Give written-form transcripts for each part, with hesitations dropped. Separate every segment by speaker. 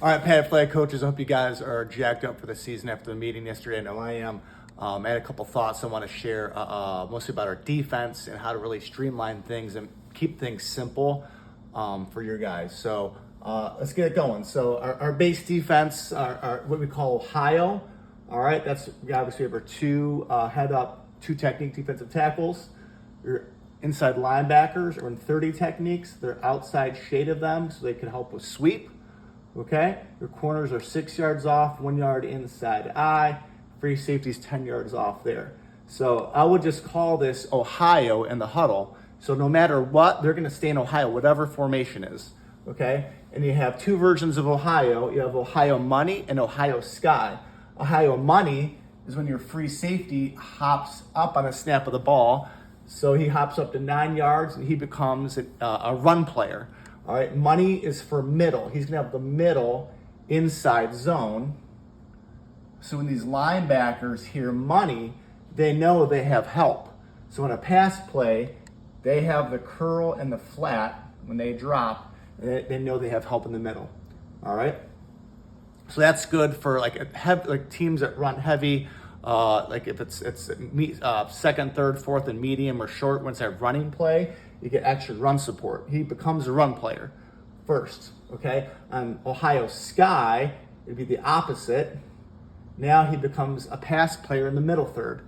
Speaker 1: All right, Padded Flag coaches, I hope you guys are jacked up for the season after the meeting yesterday. I know I am. I had a couple thoughts I want to share, mostly about our defense and how to really streamline things and keep things simple for your guys. So let's get it going. So our base defense, our what we call Ohio. All right, that's obviously we have our two two technique defensive tackles. Your inside linebackers are in 30 techniques. They're outside shade of them, so they can help with sweep. Okay, your corners are 6 yards off, 1 yard inside eye. Free safety's 10 yards off there. So I would just call this Ohio in the huddle. So no matter what, they're going to stay in Ohio, whatever formation is. Okay, and you have two versions of Ohio. You have Ohio Money and Ohio Sky. Ohio Money is when your free safety hops up on a snap of the ball. So he hops up to 9 yards and he becomes a run player. All right, Money is for middle. He's going to have the middle inside zone. So when these linebackers hear Money, they know they have help. So in a pass play, they have the curl and the flat when they drop, and they know they have help in the middle. All right? So that's good for like teams that run heavy, like if it's second, third, fourth, and medium or short. Once they have running play, you get extra run support. He becomes a run player first, okay? On Ohio Sky, it'd be the opposite. Now he becomes a pass player in the middle third.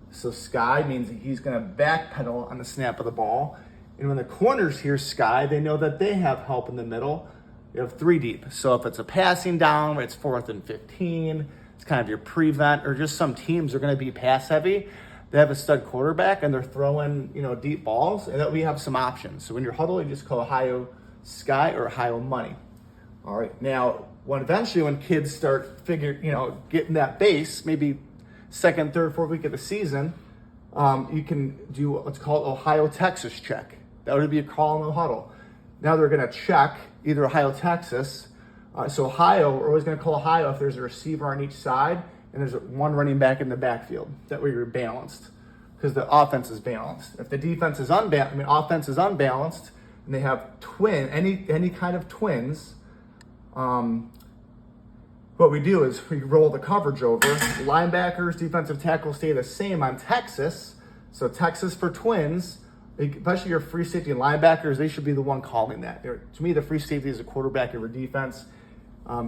Speaker 1: So Sky means that he's going to backpedal on the snap of the ball. And when the corners hear Sky, they know that they have help in the middle. You have three deep. So if it's a passing down, it's 4th and 15, it's kind of your prevent, or just some teams are going to be pass heavy. They have a stud quarterback and they're throwing, deep balls, and that we have some options. So when you're huddle, you just call Ohio Sky or Ohio Money. All right. Now, when kids start getting that base, maybe second, third, fourth week of the season, you can do what's called Ohio Texas check. That would be a call in the huddle. Now they're going to check either Ohio Texas. So Ohio, we're always going to call Ohio if there's a receiver on each side and there's one running back in the backfield. That way you're balanced because the offense is balanced. If the defense is offense is unbalanced and they have any kind of twins, what we do is we roll the coverage over. Linebackers, defensive tackles stay the same on Texas. So Texas for twins, especially your free safety and linebackers, they should be the one calling that. To me, the free safety is a quarterback of your defense.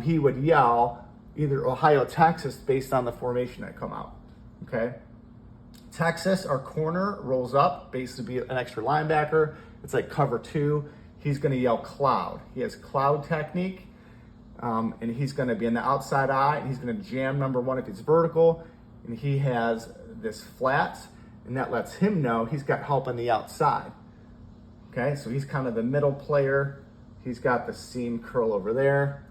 Speaker 1: He would yell either Ohio, Texas, based on the formation that come out. Okay. Texas, our corner, rolls up, basically be an extra linebacker. It's like cover 2. He's going to yell cloud. He has cloud technique. And he's going to be in the outside eye, and he's going to jam number 1 if it's vertical, and he has this flat, and that lets him know he's got help on the outside. Okay, so he's kind of the middle player. He's got the seam curl over there,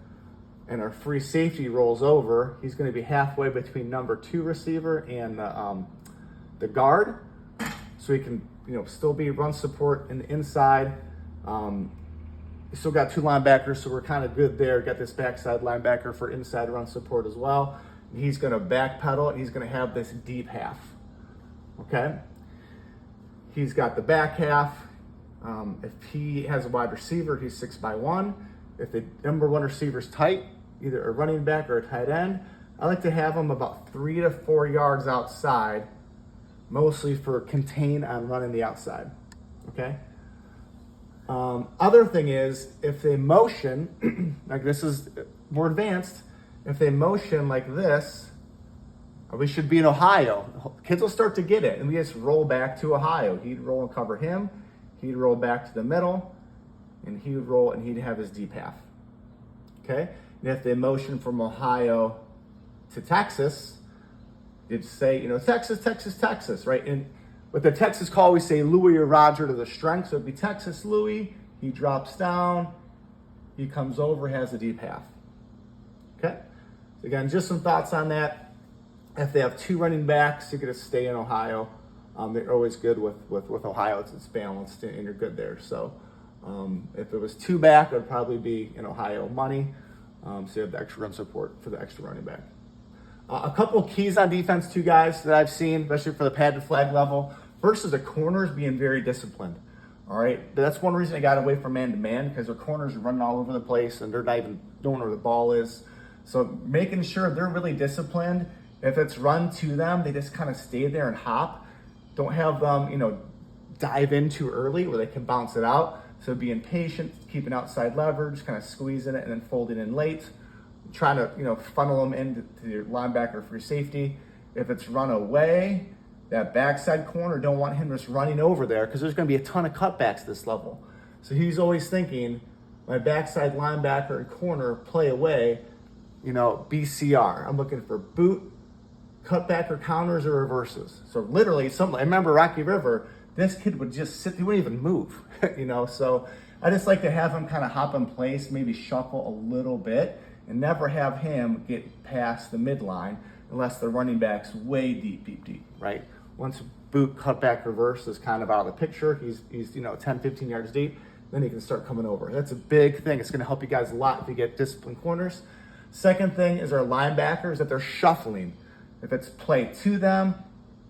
Speaker 1: and our free safety rolls over. He's going to be halfway between number 2 receiver and the guard, so he can still be run support in the inside. We still got 2 linebackers, so we're kind of good there. Got this backside linebacker for inside run support as well. And he's going to backpedal, and he's going to have this deep half. Okay? He's got the back half. If he has a wide receiver, he's 6x1. If the number 1 receiver's tight, either a running back or a tight end, I like to have him about 3 to 4 yards outside, mostly for contain on running the outside. Okay? Other thing is, if they motion, like this is more advanced, if they motion like this, we should be in Ohio. Kids will start to get it, and we just roll back to Ohio. He'd roll and cover him. He'd roll back to the middle, and he would roll, and he'd have his deep half. Okay? And if they motion from Ohio to Texas, you'd say, Texas, Texas, Texas, right? And with the Texas call, we say Louis or Roger to the strength. So it'd be Texas Louis. He drops down. He comes over, has a deep half. Okay? So again, just some thoughts on that. If they have 2 running backs, you're going to stay in Ohio. They're always good with Ohio. It's balanced, and you're good there. So if it was 2 back, it would probably be in Ohio Money. So you have the extra run support for the extra running back. A couple of keys on defense, too, guys, that I've seen, especially for the padded flag level. First is the corners being very disciplined. All right, but that's one reason I got away from man-to-man, because their corners are running all over the place and they're not even knowing where the ball is. So making sure they're really disciplined. If it's run to them, they just kind of stay there and hop. Don't have them, dive in too early where they can bounce it out. So being patient, keeping outside leverage, kind of squeezing it and then folding in late. Trying to, funnel them into your linebacker for safety. If it's run away, that backside corner, don't want him just running over there, because there's going to be a ton of cutbacks this level. So he's always thinking, my backside linebacker and corner play away, BCR. I'm looking for boot, cutback or counters or reverses. So literally, I remember Rocky River, this kid would just sit, he wouldn't even move, So I just like to have him kind of hop in place, maybe shuffle a little bit, and never have him get past the midline unless the running back's way deep, right? Once boot, cutback, reverse is kind of out of the picture, he's 10, 15 yards deep, then he can start coming over. That's a big thing. It's going to help you guys a lot if you get disciplined corners. Second thing is our linebackers, that they're shuffling. If it's play to them,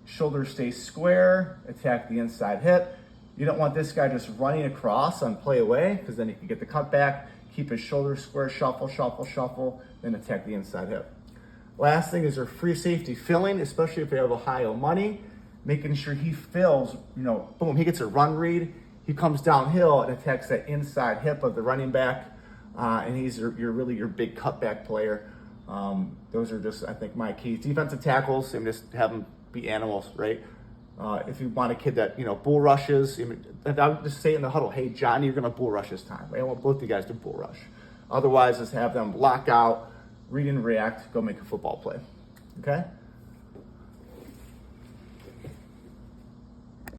Speaker 1: shoulders stay square, attack the inside hip. You don't want this guy just running across on play away, because then he can get the cutback, keep his shoulders square, shuffle, then attack the inside hip. Last thing is our free safety filling, especially if they have Ohio money, making sure he fills, boom, he gets a run read, he comes downhill and attacks that inside hip of the running back, and he's your big cutback player. Those are just, I think, my keys. Defensive tackles, and just have them be animals, right? If you want a kid that, bull rushes, I would just say in the huddle, hey, John, you're going to bull rush this time. Right? I want both of you guys to bull rush. Otherwise, just have them lock out, read and react, go make a football play. Okay?